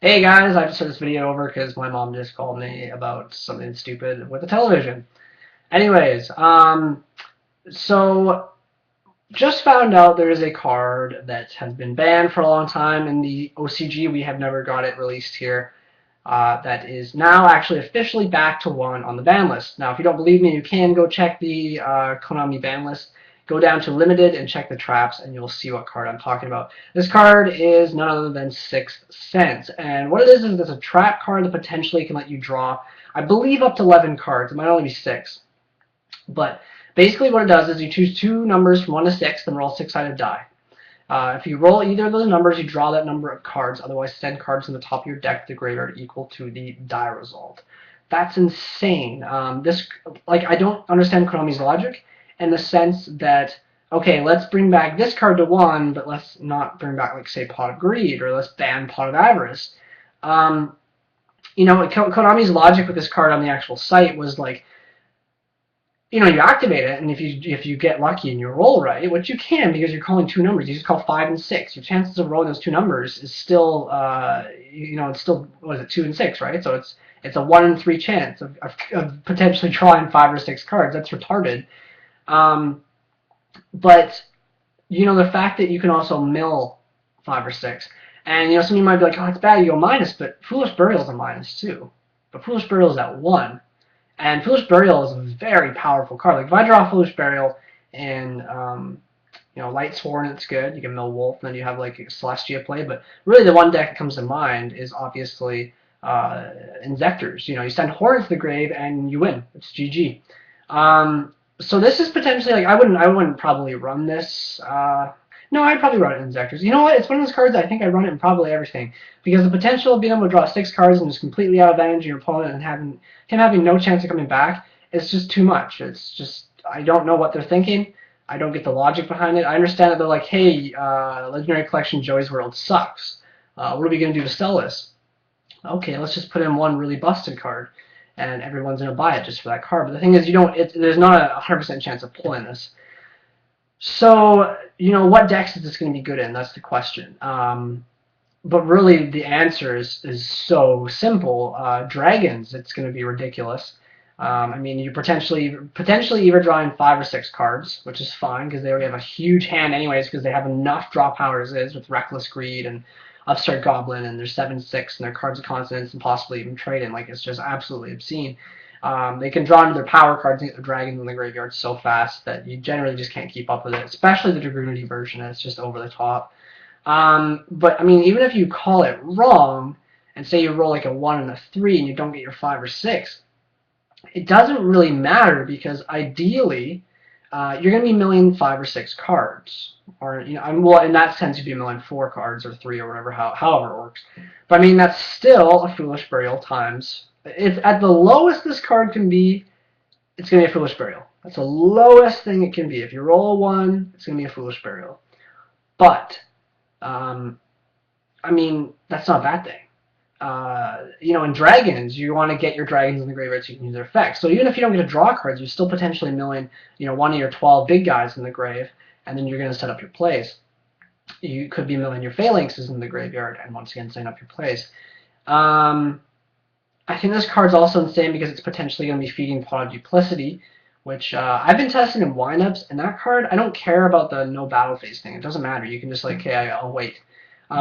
Hey guys, I just sent this video over because my mom just called me about something stupid with the television. Anyways, so just found out there is a card that has been banned for a long time in the OCG. We have never got it released here. That is now actually officially back to one on the ban list. Now, if you don't believe me, you can go check the Konami ban list. Go down to limited and check the traps, and you'll see what card I'm talking about. This card is none other than Sixth Sense, and what it is it's a trap card that potentially can let you draw, I believe, up to 11 cards. It might only be 6, but basically what it does is you choose two numbers from 1 to 6, then roll a 6-sided die. If you roll either of those numbers, you draw that number of cards. Otherwise, send cards in the top of your deck to the graveyard equal to the die result. That's insane. I don't understand Konami's logic in the sense that, okay, let's bring back this card to 1, but let's not bring back, like, say, Pot of Greed, or let's ban Pot of Avarice. Konami's logic with this card on the actual site was like, you activate it, and if you get lucky and you roll right, which you can because you're calling two numbers, you just call 5 and 6. Your chances of rolling those two numbers is still, it's still, what is it, 2 and 6, right? So it's a 1 in 3 chance of potentially drawing 5 or 6 cards. That's retarded. But the fact that you can also mill 5 or 6, and some of you might be like, oh, it's bad, you go minus, but Foolish Burial is a minus too. But Foolish Burial is at 1. And Foolish Burial is a very powerful card. Like if I draw Foolish Burial and Light Sworn, it's good. You can mill Wolf, and then you have like Celestia play. But really, the one deck that comes to mind is obviously Inzectors. You send Horror to the grave and you win. It's GG. So this is potentially like I wouldn't probably run this. No, I'd probably run it in Inzectors. You know what? It's one of those cards I think I'd run it in probably everything. Because the potential of being able to draw 6 cards and just completely out advantage your opponent and him having no chance of coming back is just too much. It's just, I don't know what they're thinking. I don't get the logic behind it. I understand that they're like, hey, Legendary Collection Joey's World sucks. What are we going to do to sell this? Okay, let's just put in one really busted card, and everyone's going to buy it just for that card. But the thing is, there's not a 100% chance of pulling this. So, what decks is this going to be good in? That's the question. But really, the answer is so simple. Dragons, it's going to be ridiculous. You're potentially either drawing 5 or 6 cards, which is fine because they already have a huge hand anyways because they have enough draw power as is with Reckless Greed and Upstart Goblin and their 7/6 and their Cards of Consonance and possibly even trade in. Like, it's just absolutely obscene. They can draw into their power cards and get the dragons in the graveyard so fast that you generally just can't keep up with it, especially the Dragoonity version. It's just over the top. But even if you call it wrong and say you roll like a 1 and a 3 and you don't get your 5 or 6, it doesn't really matter because ideally you're going to be milling 5 or 6 cards. Or, well, in that sense, you'd be milling 4 cards or 3 or whatever, however it works. But that's still a Foolish Burial times. If at the lowest this card can be, it's going to be a Foolish Burial. That's the lowest thing it can be. If you roll a 1, it's going to be a Foolish Burial. But that's not a bad thing. In dragons, you want to get your dragons in the graveyard so you can use their effects. So even if you don't get to draw cards, you're still potentially milling, one of your 12 big guys in the grave, and then you're going to set up your plays. You could be milling your phalanxes in the graveyard, and once again, setting up your plays. I think this card's also insane because it's potentially going to be feeding Pot of Duplicity, which I've been testing in windups, and that card, I don't care about the no battle phase thing. It doesn't matter. You can just like, okay, I'll wait.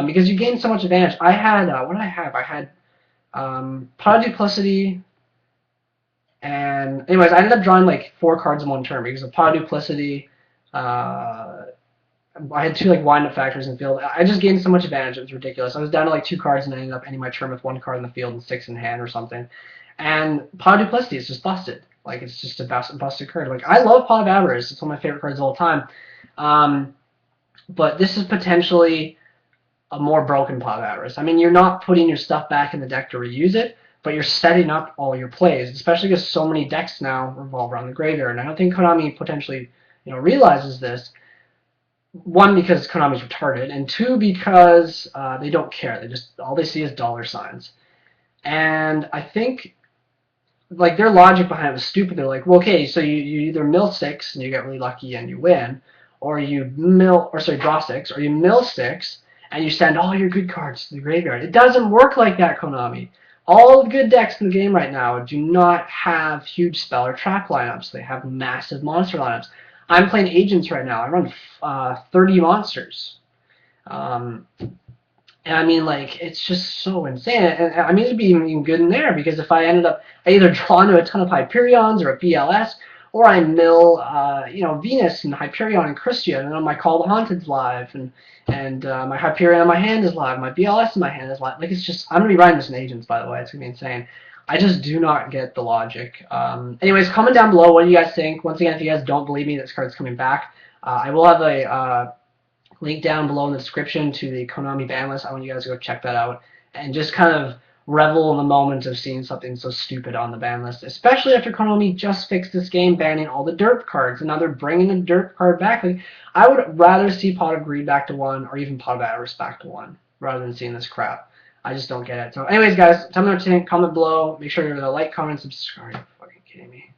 Because you gain so much advantage. I had, what did I have? I had Pot of Duplicity, and anyways, I ended up drawing like 4 cards in one turn because of Pot of Duplicity. I had 2 like wind-up factors in the field. I just gained so much advantage, it was ridiculous. I was down to like 2 cards and I ended up ending my turn with 1 card in the field and 6 in hand or something. And Pot of Duplicity is just busted. Like, it's just a busted card. Like, I love Pot of Avarice. It's one of my favorite cards of all time. But this is potentially a more broken Pot of Avarice. You're not putting your stuff back in the deck to reuse it, but you're setting up all your plays, especially because so many decks now revolve around the graveyard. And I don't think Konami potentially, realizes this. 1, because Konami's retarded, and 2, because they don't care. All they see is dollar signs. And I think, like, their logic behind it was stupid. They're like, well, okay, so you either mill 6 and you get really lucky and you win, or you draw 6, or you mill 6 and you send all your good cards to the graveyard. It doesn't work like that, Konami. All the good decks in the game right now do not have huge spell or trap lineups. They have massive monster lineups. I'm playing Agents right now. I run 30 monsters. Um, and I mean, like, it's just so insane. And I mean, it'd be even good in there because if I ended up, I either draw into a ton of Hyperions or a BLS, or I mill, Venus and Hyperion and Christian, and then my Call the Haunted's live, and my Hyperion in my hand is live, my BLS in my hand is live. Like, it's just, I'm gonna be writing this in Agents, by the way. It's gonna be insane. I just do not get the logic. Anyways, comment down below what do you guys think. Once again, if you guys don't believe me, this card's coming back. I will have a link down below in the description to the Konami ban list. I want you guys to go check that out and just kind of revel in the moment of seeing something so stupid on the ban list, especially after Konami just fixed this game, banning all the derp cards, and now they're bringing the derp card back. Like, I would rather see Pot of Greed back to 1 or even Pot of Avarice back to 1 rather than seeing this crap. I just don't get it. So anyways, guys, tell me what you think. Comment below. Make sure you like, comment, subscribe. Are you fucking kidding me?